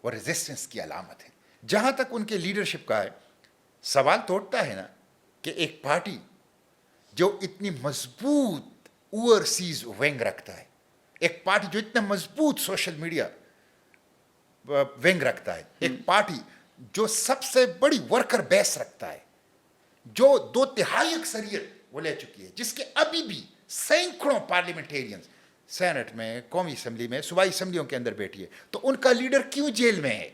وہ ریزسٹنس کی علامت ہے. جہاں تک ان کے لیڈرشپ کا ہے, سوال تو اٹھتا ہے نا کہ ایک پارٹی جو اتنی مضبوط اوورسیز ونگ رکھتا ہے, ایک پارٹی جو اتنا مضبوط سوشل میڈیا ونگ رکھتا ہے, ایک پارٹی جو سب سے بڑی ورکر بیس رکھتا ہے, جو 2/3 اکثریت وہ لے چکی ہے, جس کے ابھی بھی سینکڑوں پارلیمنٹیرینز سینٹ میں, قومی اسمبلی میں, صوبائی اسمبلیوں کے اندر بیٹھی ہے, تو ان کا لیڈر کیوں جیل میں ہے,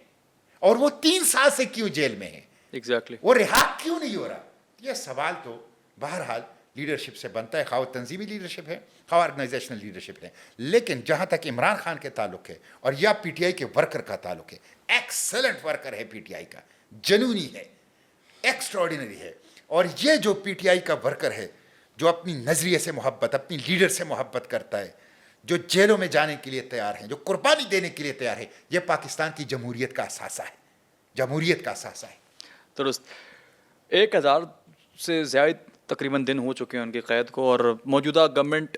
اور وہ 3 سال سے کیوں جیل میں ہے, ایگزیکٹلی, وہ رہا کیوں نہیں ہو رہا. یہ سوال تو بہرحال لیڈرشپ سے بنتا ہے, خواہ تنظیمی لیڈرشپ ہے, خواہ آرگنائزیشنل لیڈرشپ ہے. لیکن جہاں تک عمران خان کے تعلق ہے اور یا PTI کے ورکر کا تعلق ہے, ایکسلنٹ ورکر ہے PTI کا, جنونی ہے, ایکسٹراڈینری ہے. اور یہ جو PTI کا ورکر ہے جو اپنی نظریے سے محبت, اپنی لیڈر سے محبت کرتا ہے, جو جیلوں میں جانے کے لیے تیار ہیں, جو قربانی دینے کے لیے تیار ہے, یہ پاکستان کی جمہوریت کا اثاثہ ہے, جمہوریت کا اثاثہ ہے. درست. 1000 سے زائد تقریباً دن ہو چکے ہیں ان کی قید کو, اور موجودہ گورنمنٹ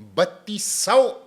3200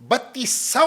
3200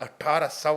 1800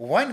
1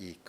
1,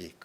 1।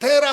13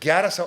1,100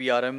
PRM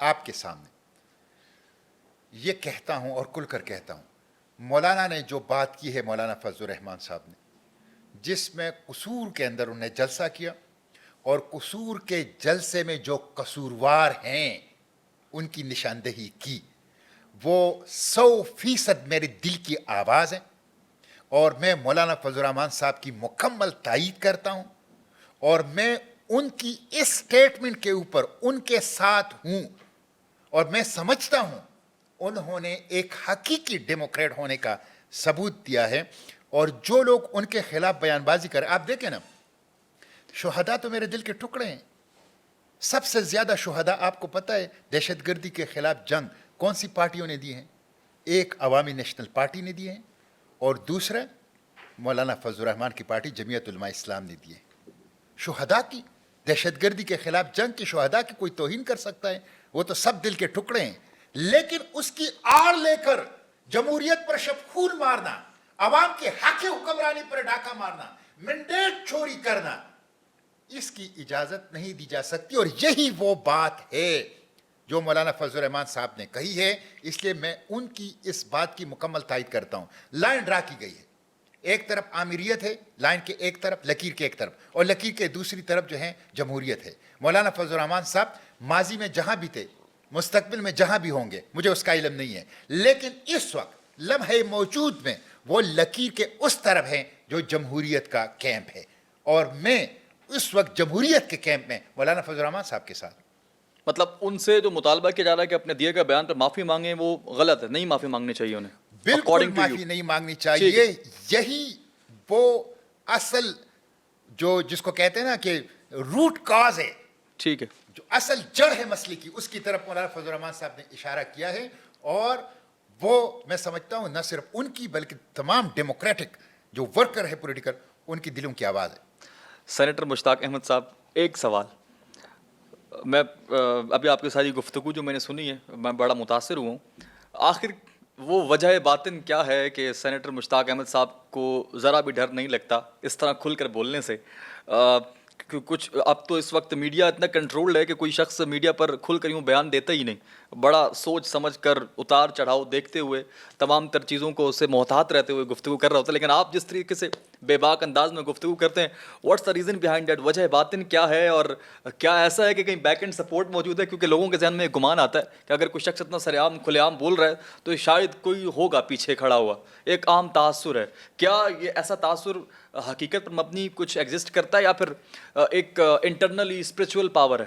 آپ کے سامنے یہ کہتا ہوں اور کھل کر کہتا ہوں، مولانا نے جو بات کی ہے، مولانا فضل الرحمان صاحب نے، جس میں قصور کے اندر انہوں نے جلسہ کیا اور قصور کے جلسے میں جو قصوروار ہیں ان کی نشاندہی کی، وہ 100% میرے دل کی آواز ہے، اور میں مولانا فضل الرحمان صاحب کی مکمل تائید کرتا ہوں، اور میں ان کی اس سٹیٹمنٹ کے اوپر ان کے ساتھ ہوں، اور میں سمجھتا ہوں انہوں نے ایک حقیقی ڈیموکریٹ ہونے کا ثبوت دیا ہے۔ اور جو لوگ ان کے خلاف بیان بازی کریں، آپ دیکھیں نا، شہداء تو میرے دل کے ٹکڑے ہیں۔ سب سے زیادہ شہداء آپ کو پتہ ہے دہشت گردی کے خلاف جنگ کون سی پارٹیوں نے دی ہیں؟ ایک عوامی نیشنل پارٹی نے دی ہے، اور دوسرا مولانا فضل الرحمان کی پارٹی جمعیت علماء اسلام نے دی ہے۔ شہداء کی، دہشت گردی کے خلاف جنگ کی شہداء کی کوئی توہین کر سکتا ہے؟ وہ تو سب دل کے ٹکڑے ہیں۔ لیکن اس کی آڑ لے کر جمہوریت پر شب خون مارنا، عوام کے حق حکمرانی پر ڈاکہ مارنا، مینڈیٹ چوری کرنا، اس کی اجازت نہیں دی جا سکتی۔ اور یہی وہ بات ہے جو مولانا فضل الرحمان صاحب نے کہی ہے، اس لیے میں ان کی اس بات کی مکمل تائید کرتا ہوں۔ لائن ڈرا کی گئی ہے، ایک طرف آمریت ہے، لائن کے ایک طرف، لکیر کے ایک طرف، اور لکیر کے دوسری طرف جو ہے جمہوریت ہے۔ مولانا فضل الرحمان صاحب ماضی میں جہاں بھی تھے، مستقبل میں جہاں بھی ہوں گے، مجھے اس کا علم نہیں ہے، لیکن اس وقت لمحے موجود میں وہ لکیر کے اس طرف ہیں جو جمہوریت کا کیمپ ہے، اور میں اس وقت جمہوریت کے کیمپ میں مولانا فضل الرحمان صاحب کے ساتھ۔ مطلب ان سے جو مطالبہ کیا جا رہا ہے کہ اپنے دیے گئے بیان پر معافی مانگیں، وہ غلط ہے، نہیں معافی مانگنی چاہیے انہیں بالکل according to you۔ معافی نہیں مانگنی چاہیے۔ یہی وہ اصل جو جس کو کہتے ہیں نا کہ روٹ کاز ہے، ٹھیک ہے، جو اصل جڑ ہے مسئلے کی، اس کی طرف مولانا فضل الرحمان صاحب نے اشارہ کیا ہے، اور وہ میں سمجھتا ہوں نہ صرف ان کی بلکہ تمام ڈیموکریٹک جو ورکر ہے پولیٹیکل، ان کی دلوں کی آواز ہے۔ سینیٹر مشتاق احمد صاحب، ایک سوال، میں ابھی آپ کی ساری گفتگو جو میں نے سنی ہے میں بڑا متاثر ہوا ہوں، آخر وہ وجہ باطن کیا ہے کہ سینیٹر مشتاق احمد صاحب کو ذرا بھی ڈر نہیں لگتا اس طرح کھل کر بولنے سے؟ کچھ اب تو اس وقت میڈیا اتنا کنٹرولڈ ہے کہ کوئی شخص میڈیا پر کھل کر یوں بیان دیتا ہی نہیں، بڑا سوچ سمجھ کر اتار چڑھاؤ دیکھتے ہوئے تمام تر چیزوں کو اس سے محتاط رہتے ہوئے گفتگو کر رہا ہوتا ہے، لیکن آپ جس طریقے سے بے باک انداز میں گفتگو کرتے ہیں، what's the reason behind that? وجہ باطن کیا ہے، اور کیا ایسا ہے کہ کہیں بیک اینڈ سپورٹ موجود ہے؟ کیونکہ لوگوں کے ذہن میں ایک گمان آتا ہے کہ اگر کوئی شخص اتنا سر عام کھلے عام بول رہا ہے تو شاید کوئی ہوگا پیچھے کھڑا ہوا، ایک عام تاثر ہے۔ کیا یہ ایسا تاثر حقیقت پر مبنی کچھ ایگزسٹ کرتا ہے یا پھر ایک انٹرنلی اسپرچول پاور ہے؟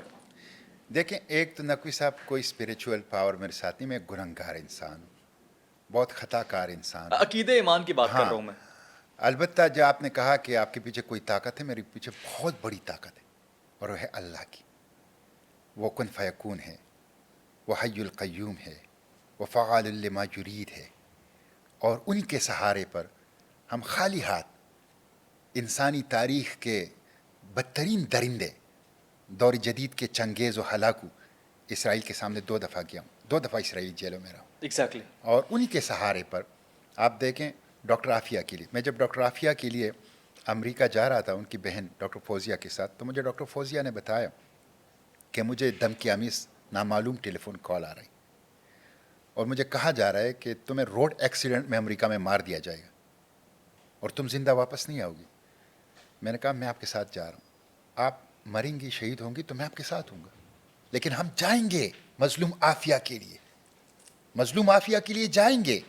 دیکھیں، ایک تو نقوی صاحب کوئی اسپریچول پاور میرے ساتھ نہیں، میں گنہگار انسان ہوں، بہت خطا کار انسان ہوں۔ عقیدے ایمان کی بات کر رہا ہوں میں۔ البتہ جو آپ نے کہا کہ آپ کے پیچھے کوئی طاقت ہے، میرے پیچھے بہت بڑی طاقت ہے، اور وہ ہے اللہ کی۔ وہ کن فیکون ہے، وہ حی القیوم ہے، وہ فعال لما یرید ہے، اور ان کے سہارے پر ہم خالی ہاتھ انسانی تاریخ کے بدترین درندے، دور جدید کے چنگیز و ہلاکو اسرائیل کے سامنے 2 دفعہ گیا ہوں، 2 دفعہ اسرائیلی جیلوں میں رہا ہوں۔ ایگزیکٹلی۔ اور انہی کے سہارے پر آپ دیکھیں ڈاکٹر عافیہ کے لیے، میں جب ڈاکٹر عافیہ کے لیے امریکہ جا رہا تھا ان کی بہن ڈاکٹر فوزیہ کے ساتھ، تو مجھے ڈاکٹر فوزیہ نے بتایا کہ مجھے دھمکی آمیز نامعلوم ٹیلی فون کال آ رہی، اور مجھے کہا جا رہا ہے کہ تمہیں روڈ ایکسیڈنٹ میں امریکہ میں مار دیا جائے گا اور تم زندہ واپس نہیں آؤ گی۔ میں نے کہا میں آپ کے ساتھ جا رہا ہوں، آپ مریں گی، شہید ہوں گی تو میں آپ کے ساتھ ہوں گا، لیکن ہم جائیں گے مظلوم عافیہ کے لیے، مظلوم عافیہ کے لیے جائیں گے۔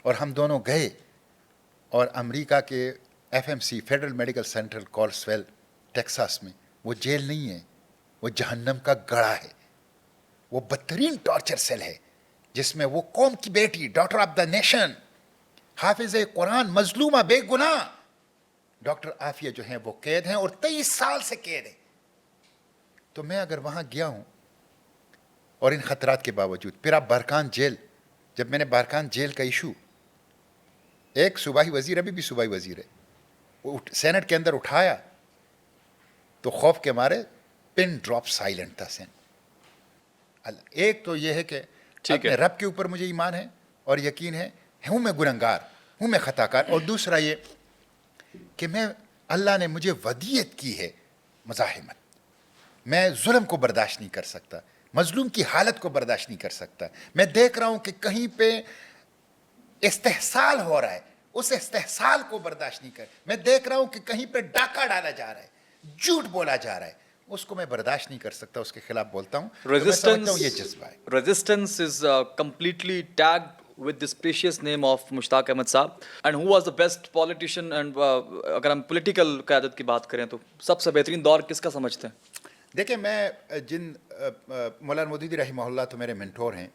اور ہم دونوں گئے، اور امریکہ کے FMC federal medical center Carswell Texas میں، وہ جیل نہیں ہے، وہ جہنم کا گڑھا ہے، وہ بدترین ٹارچر سیل ہے جس میں وہ قوم کی بیٹی، ڈاکٹر آف دا نیشن، حافظ قرآن، مظلومہ بے گناہ ڈاکٹر عافیہ جو ہیں وہ قید ہیں، اور 23 سال سے قید ہیں۔ تو میں اگر وہاں گیا ہوں اور ان خطرات کے باوجود، پھر آپ بارکان جیل، جب میں نے بارکان جیل کا ایشو، ایک صوبائی وزیر، ابھی بھی صوبائی وزیر ہے، وہ سینٹ کے اندر اٹھایا تو خوف کے مارے پن ڈراپ سائلنٹ تھا سین۔ ایک تو یہ ہے کہ اپنے رب کے اوپر مجھے ایمان ہے اور یقین ہے، ہوں میں گنہگار، ہوں میں خطا کار، اور دوسرا یہ کہ میں اللہ نے مجھے ودیت کی ہے مزاحمت، میں ظلم کو برداشت نہیں کر سکتا، مظلوم کی حالت کو برداشت نہیں کر سکتا. میں دیکھ رہا ہوں کہ کہیں پہ استحصال ہو رہا ہے, اس استحصال کو برداشت نہیں کر. میں دیکھ رہا ہوں کہ کہیں پہ ڈاکہ ڈالا جا رہا ہے, جھوٹ بولا جا رہا ہے, اس کو میں برداشت نہیں کر سکتا, اس کے خلاف بولتا ہوں. تو میں سمجھتا ہوں یہ جذبہ ہے. Resistance is completely tagged with this precious name of Mushtaq Ahmed Saab. And who was the best politician? And اگر ہم پولیٹیکل قیادت کی بات کریں تو سب سے بہترین دور کس کا سمجھتے ہیں؟ دیکھیں, میں جن مولانا مودودی رحمہ اللہ تو میرے مینٹور ہیں,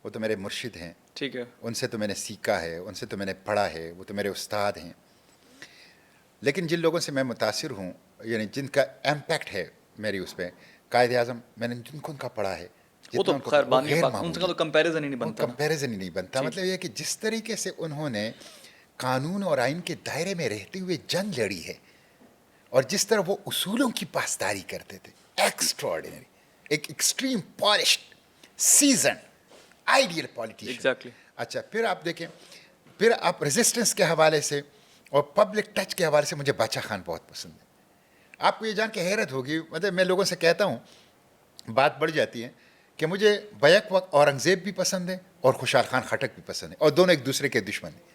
وہ تو میرے مرشد ہیں, ٹھیک ہے, ان سے تو میں نے سیکھا ہے, ان سے تو میں نے پڑھا ہے, وہ تو میرے استاد ہیں. لیکن جن لوگوں سے میں متاثر ہوں, یعنی جن کا امپیکٹ ہے میری اس پہ, قائد اعظم, میں نے جن کو ان کا پڑھا ہے, وہ تو خیر بانی بات, ان کا تو کمپیریزن ہی نہیں بنتا. کمپیریزن ہی نہیں بنتا. مطلب یہ کہ جس طریقے سے انہوں نے قانون اور آئین کے دائرے میں رہتے ہوئے جنگ لڑی ہے, اور جس طرح وہ اصولوں کی پاسداری کرتے تھے, ایکسٹراڈینری, ایک extreme polished season ideal politician. Exactly. اچھا, پھر آپ دیکھیں, پھر آپ ریزسٹنس کے حوالے سے اور پبلک ٹچ کے حوالے سے مجھے باچا خان بہت پسند ہے. آپ کو یہ جان کے حیرت ہوگی, مطلب میں لوگوں سے کہتا ہوں, بات بڑھ جاتی ہے کہ مجھے بیک وقت اورنگزیب بھی پسند ہے اور خوشحال خان خٹک بھی پسند ہے, اور دونوں ایک دوسرے کے دشمن ہیں.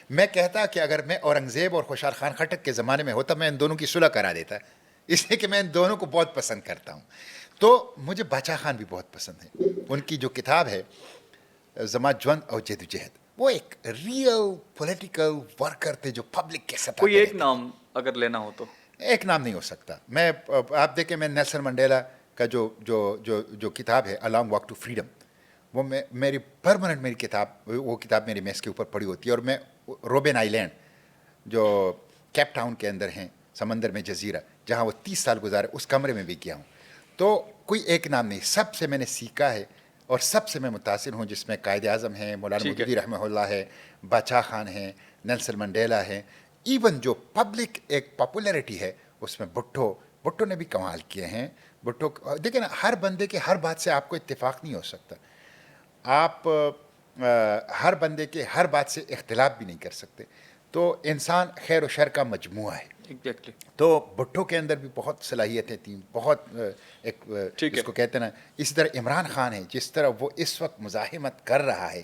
میں کہتا کہ اگر میں اورنگزیب اور خوشحال خان خٹک کے زمانے میں ہوتا, میں ان دونوں کی صلح کرا دیتا, اس لیے کہ میں ان دونوں کو بہت پسند کرتا ہوں. تو مجھے باچا خان بھی بہت پسند ہے. ان کی جو کتاب ہے زما جوند اور جدوجہد, وہ ایک ریئل پولیٹیکل ورکر تھے جو پبلک کے سطح کوئی پہ ایک رہتے. نام اگر لینا ہو تو ایک نام نہیں ہو سکتا. میں آپ دیکھیں, میں نیلسن منڈیلا کا جو کتاب ہے الانگ واک ٹو فریڈم, وہ میری پرماننٹ میری کتاب, وہ کتاب میری میز کے اوپر پڑی ہوتی ہے. اور میں روبن آئیلینڈ جو کیپ ٹاؤن کے اندر ہیں, سمندر میں جزیرہ, جہاں وہ 30 سال گزارے, اس کمرے میں بھی گیا ہوں. تو کوئی ایک نام نہیں, سب سے میں نے سیکھا ہے اور سب سے میں متاثر ہوں, جس میں قائد اعظم ہیں, مولانا مودودی رحمہ اللہ ہے, باچا خان ہیں, نیلسن منڈیلا ہے, ایون جو پبلک ایک پاپولیرٹی ہے اس میں بھٹو نے بھی کمال کیے ہیں. بھٹو دیکھیں نا, ہر بندے کے ہر بات سے آپ کو اتفاق نہیں ہو سکتا, آپ ہر بندے کے ہر بات سے اختلاف بھی نہیں کر سکتے. تو انسان خیر و شر کا مجموعہ ہے. ایگزیکٹلی. تو بھٹو کے اندر بھی بہت صلاحیتیں تھیں, بہت ایک جس کو کہتے ہیں نا. اسی طرح عمران خان ہے, جس طرح وہ اس وقت مزاحمت کر رہا ہے,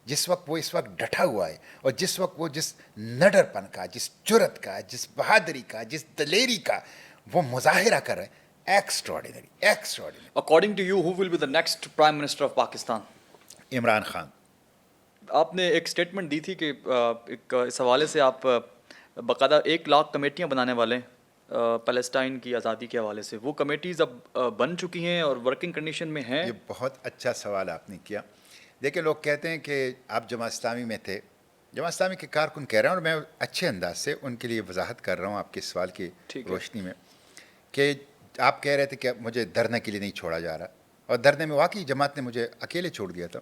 جس وقت وہ اس وقت ڈٹا ہوا ہے, اور جس وقت وہ جس نڈر پن کا, جس جرت کا, جس بہادری کا, جس دلیری کا وہ مظاہرہ کر رہے ہیں, extraordinary, extraordinary. According to you, who will be the next prime minister of Pakistan? Imran Khan. آپ نے ایک اسٹیٹمنٹ دی تھی کہ ایک اس حوالے سے آپ باقاعدہ 1,00,000 کمیٹیاں بنانے والے ہیں پیلسٹائن کی آزادی کے حوالے سے. وہ کمیٹیز اب بن چکی ہیں اور ورکنگ کنڈیشن میں ہیں؟ یہ بہت اچھا سوال آپ نے کیا. دیکھیں, لوگ کہتے ہیں کہ آپ جماعت اسلامی میں تھے. جماعت اسلامی کے کارکن کہہ رہے ہیں, اور میں اچھے انداز سے ان کے لیے وضاحت کر رہا ہوں آپ کے سوال کی روشنی میں, کہ آپ کہہ رہے تھے کہ مجھے دھرنے کے لیے نہیں چھوڑا جا رہا, اور دھرنے میں واقعی جماعت نے مجھے اکیلے چھوڑ دیا تھا,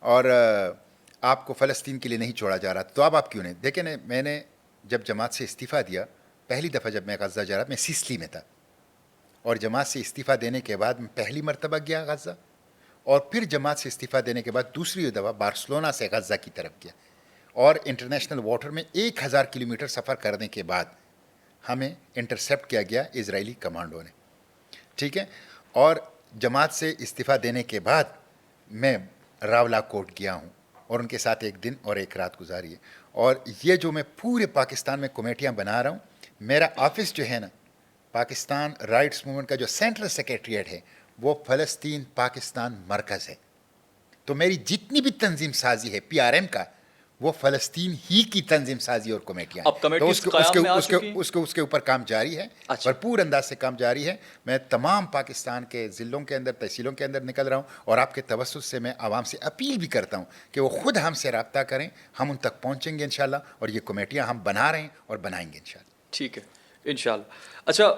اور آپ کو فلسطین کے لیے نہیں چھوڑا جا رہا. تو اب آپ کیوں نہیں؟ دیکھیں نا, میں نے جب جماعت سے استعفیٰ دیا, پہلی دفعہ جب میں غزہ جا رہا, میں سیسلی میں تھا, اور جماعت سے استعفیٰ دینے کے بعد میں پہلی مرتبہ گیا غزہ, اور پھر جماعت سے استعفیٰ دینے کے بعد دوسری دفعہ بارسلونا سے غزہ کی طرف گیا, اور انٹرنیشنل واٹر میں 1000 کلومیٹر سفر کرنے کے بعد ہمیں انٹرسیپٹ کیا گیا اسرائیلی کمانڈو نے. ٹھیک ہے, اور جماعت سے استعفیٰ دینے کے بعد میں راولا کوٹ گیا ہوں, اور ان کے ساتھ ایک دن اور ایک رات گزاری ہے. اور یہ جو میں پورے پاکستان میں کمیٹیاں بنا رہا ہوں, میرا آفس جو ہے نا, پاکستان رائٹس موومنٹ کا جو سینٹرل سیکریٹریٹ ہے, وہ فلسطین پاکستان مرکز ہے. تو میری جتنی بھی تنظیم سازی ہے PRM کا, وہ فلسطین ہی کی تنظیم سازی اور کمیٹیاں ہیں. اب کمیٹیز قیام میں آ چکی ہیں؟ اس کے اوپر کام جاری ہے, بھرپور انداز سے کام جاری ہے. میں تمام پاکستان کے ضلعوں کے اندر, تحصیلوں کے اندر نکل رہا ہوں, اور آپ کے توسط سے میں عوام سے اپیل بھی کرتا ہوں کہ وہ خود ہم سے رابطہ کریں, ہم ان تک پہنچیں گے انشاءاللہ, اور یہ کمیٹیاں ہم بنا رہے ہیں اور بنائیں گے انشاءاللہ. ٹھیک ہے, انشاءاللہ. اچھا,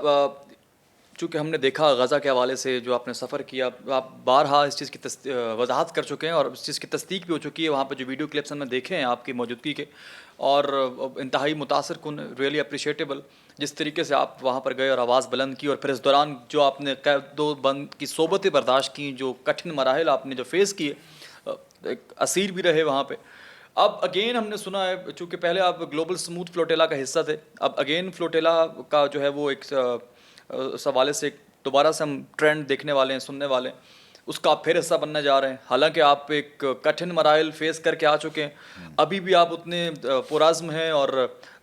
چونکہ ہم نے دیکھا غزہ کے حوالے سے جو آپ نے سفر کیا, آپ بارہا اس چیز کی وضاحت کر چکے ہیں, اور اس چیز کی تصدیق بھی ہو چکی ہے. وہاں پہ جو ویڈیو کلپس ہم نے دیکھے ہیں آپ کی موجودگی کے, اور انتہائی متاثر کن, ریئلی اپریشیٹیبل, جس طریقے سے آپ وہاں پر گئے اور آواز بلند کی, اور پھر اس دوران جو آپ نے قید و بند کی صحبتیں برداشت کیں, جو کٹھن مراحل آپ نے جو فیس کیے, ایک اسیر بھی رہے وہاں پہ. اب اگین ہم نے سنا ہے, چونکہ پہلے آپ گلوبل سموتھ فلوٹیلا کا حصہ تھے, اب اگین فلوٹیلا کا جو ہے وہ ایک اس حوالے سے دوبارہ سے ہم ٹرینڈ دیکھنے والے ہیں, سننے والے ہیں, اس کا آپ پھر حصہ بننے جا رہے ہیں. حالانکہ آپ ایک کٹھن مراحل فیس کر کے آ چکے ہیں, ابھی بھی آپ اتنے پرعزم ہیں اور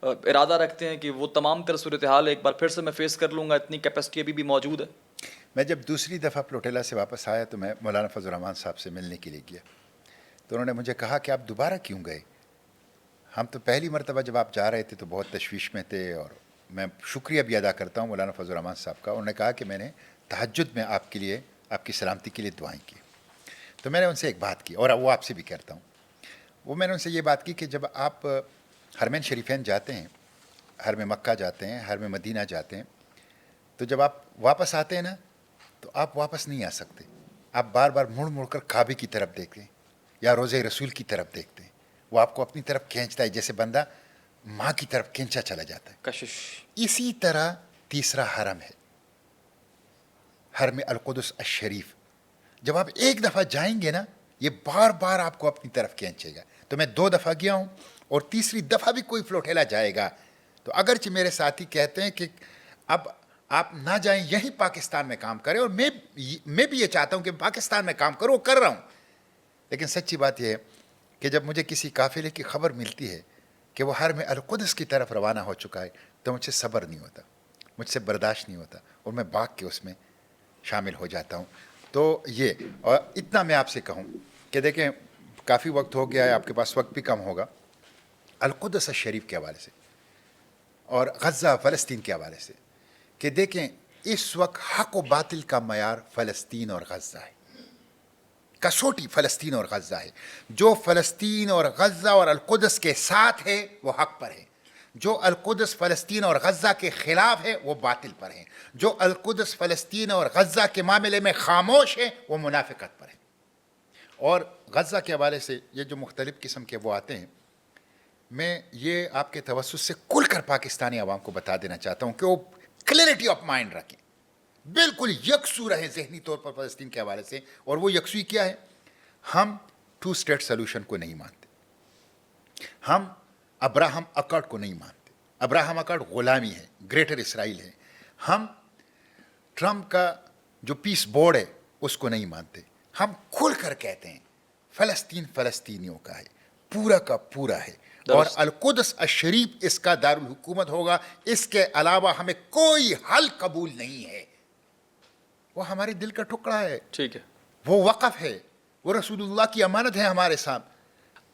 ارادہ رکھتے ہیں کہ وہ تمام تر صورتحال ایک بار پھر سے میں فیس کر لوں گا, اتنی کیپیسٹی ابھی بھی موجود ہے. میں جب دوسری دفعہ پلوٹیلا سے واپس آیا تو میں مولانا فضل الرحمان صاحب سے ملنے کے لیے گیا, تو انہوں نے مجھے کہا کہ آپ دوبارہ کیوں گئے؟ ہم تو پہلی مرتبہ جب آپ جا رہے تھے تو بہت تشویش میں تھے, اور میں شکریہ بھی ادا کرتا ہوں مولانا فضل الرحمان صاحب کا. انہوں نے کہا کہ میں نے تہجد میں آپ کے لیے, آپ کی سلامتی کے لیے دعائیں کی. تو میں نے ان سے ایک بات کی, اور وہ آپ سے بھی کرتا ہوں. وہ میں نے ان سے یہ بات کی کہ جب آپ حرمین شریفین جاتے ہیں, حرم مکہ جاتے ہیں, حرم مدینہ جاتے ہیں, تو جب آپ واپس آتے ہیں نا تو آپ واپس نہیں آ سکتے. آپ بار بار مڑ مڑ کر کعبے کی طرف دیکھتے ہیں یا روضہ رسول کی طرف دیکھتے ہیں. وہ آپ کو اپنی طرف کھینچتا ہے جیسے بندہ ماں کی طرف کھینچا چلا جاتا ہے. کشش. اسی طرح تیسرا حرم ہے, حرم القدس الشریف. جب آپ ایک دفعہ جائیں گے نا, یہ بار بار آپ کو اپنی طرف کھینچے گا. تو میں 2 دفعہ گیا ہوں, اور تیسری دفعہ بھی کوئی فلوٹیلا جائے گا تو اگرچہ میرے ساتھی کہتے ہیں کہ اب آپ نہ جائیں, یہیں پاکستان میں کام کریں, اور میں بھی یہ چاہتا ہوں کہ پاکستان میں کام کروں, کر رہا ہوں. لیکن سچی بات یہ ہے کہ جب مجھے کسی قافلے کی خبر ملتی ہے کہ وہ حرم القدس کی طرف روانہ ہو چکا ہے تو مجھ سے صبر نہیں ہوتا, مجھ سے برداشت نہیں ہوتا, اور میں بھاگ کے اس میں شامل ہو جاتا ہوں. تو یہ, اور اتنا میں آپ سے کہوں کہ دیکھیں کافی وقت ہو گیا ہے, آپ کے پاس وقت بھی کم ہوگا. القدس الشریف کے حوالے سے اور غزہ فلسطین کے حوالے سے, کہ دیکھیں اس وقت حق و باطل کا معیار فلسطین اور غزہ ہے, کسوٹی فلسطین اور غزہ ہے. جو فلسطین اور غزہ اور القدس کے ساتھ ہے وہ حق پر ہے, جو القدس فلسطین اور غزہ کے خلاف ہے وہ باطل پر ہے, جو القدس فلسطین اور غزہ کے معاملے میں خاموش ہے وہ منافقت پر ہے. اور غزہ کے حوالے سے یہ جو مختلف قسم کے وہ آتے ہیں, میں یہ آپ کے توسط سے کھل کر پاکستانی عوام کو بتا دینا چاہتا ہوں کہ وہ کلیئرٹی آف مائنڈ رکھیں, بالکل یکسو رہیں ذہنی طور پر فلسطین کے حوالے سے. اور وہ یکسوئی کیا ہے؟ ہم 2 اسٹیٹ سلوشن کو نہیں مانتے, ہم ابراہم اکارڈ کو نہیں مانتے. ابراہم اکارڈ غلامی ہے, گریٹر اسرائیل ہے. ہم ٹرمپ کا جو پیس بورڈ ہے اس کو نہیں مانتے. ہم کھل کر کہتے ہیں فلسطین فلسطینیوں کا ہے, پورا کا پورا ہے, اور القدس الشریف اس کا دارالحکومت ہوگا. اس کے علاوہ ہمیں کوئی حل قبول نہیں ہے. وہ ہمارے دل کا ٹکڑا ہے, ٹھیک ہے, وہ وقف ہے, وہ رسول اللہ کی امانت ہے ہمارے ساتھ.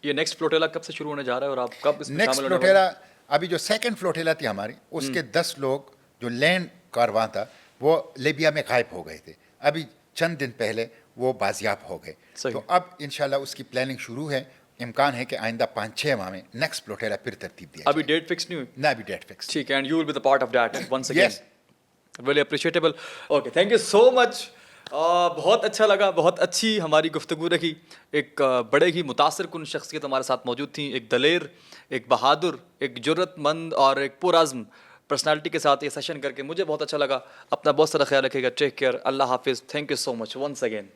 یہ نیکسٹ فلوٹیلا کب سے شروع ہونے جا رہا ہے اور آپ کب اس میں نیکسٹ شامل ہونے والے فلوٹیلا, ابھی جو سیکنڈ فلوٹیلا تھی ہماری, اس کے 10 لوگ جو لینڈ کارواں تھا وہ لیبیا میں غائب ہو گئے تھے. ابھی چند دن پہلے وہ بازیاب ہو گئے. تو اب انشاءاللہ اس کی پلاننگ شروع ہے. امکان ہے کہ آئندہ 5-6 ماہ میں نیکسٹ فلوٹیلا پھر ترتیب دیا. ابھی ڈیٹ فکس نہیں ہوئی؟ نہ ابھی ڈیٹ فکس. ٹھیک ہے, and you will be the part of that once again. Yes. Very appreciable. Okay, thank you so much. بہت اچھا لگا, بہت اچھی ہماری گفتگو رہی. ایک بڑے ہی متاثر کن شخصیت ہمارے ساتھ موجود تھیں, ایک دلیر, ایک بہادر, ایک جرت مند اور ایک پرعزم پرسنالٹی کے ساتھ یہ سیشن کر کے مجھے بہت اچھا لگا. اپنا بہت سارا خیال رکھے گا. ٹیک کیئر. اللہ حافظ. Thank you so much once again.